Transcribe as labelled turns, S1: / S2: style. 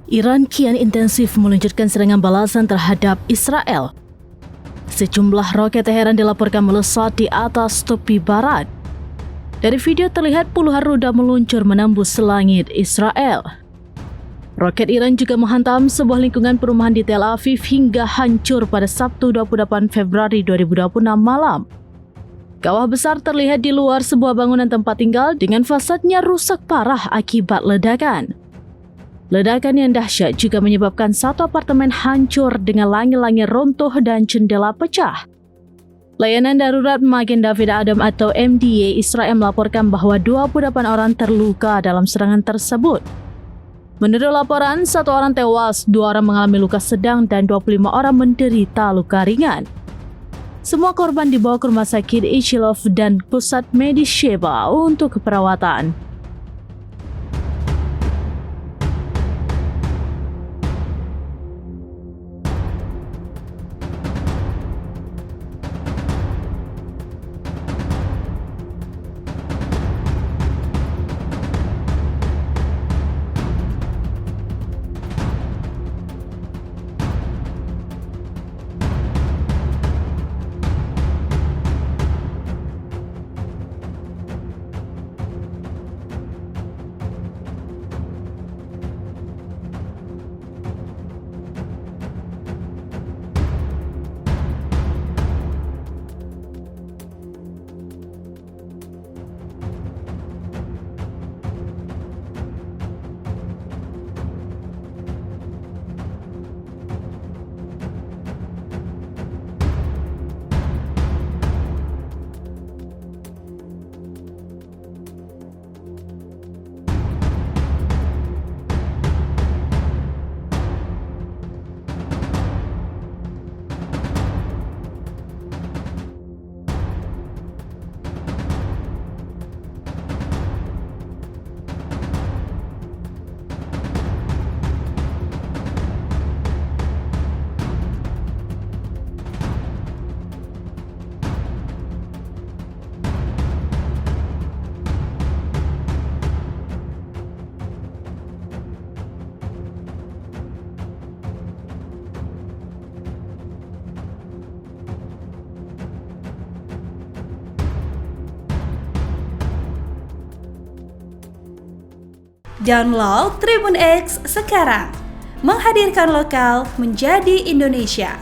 S1: Iran kian intensif meluncurkan serangan balasan terhadap Israel. Sejumlah roket Teheran dilaporkan melesat di atas tepi barat. Dari video terlihat puluhan rudal meluncur menembus langit Israel. Roket Iran juga menghantam sebuah lingkungan perumahan di Tel Aviv hingga hancur pada Sabtu 28 Februari 2026 malam. Kawah besar terlihat di luar sebuah bangunan tempat tinggal dengan fasadnya rusak parah akibat ledakan. Ledakan yang dahsyat juga menyebabkan satu apartemen hancur dengan langit-langit runtuh dan jendela pecah. Layanan Darurat Magen David Adom atau MDA Israel melaporkan bahwa 28 orang terluka dalam serangan tersebut. Menurut laporan, 1 orang tewas, 2 orang mengalami luka sedang dan 25 orang menderita luka ringan. Semua korban dibawa ke rumah sakit Ichilov dan pusat medis Sheba untuk perawatan.
S2: Download Tribun X sekarang, menghadirkan lokal menjadi Indonesia.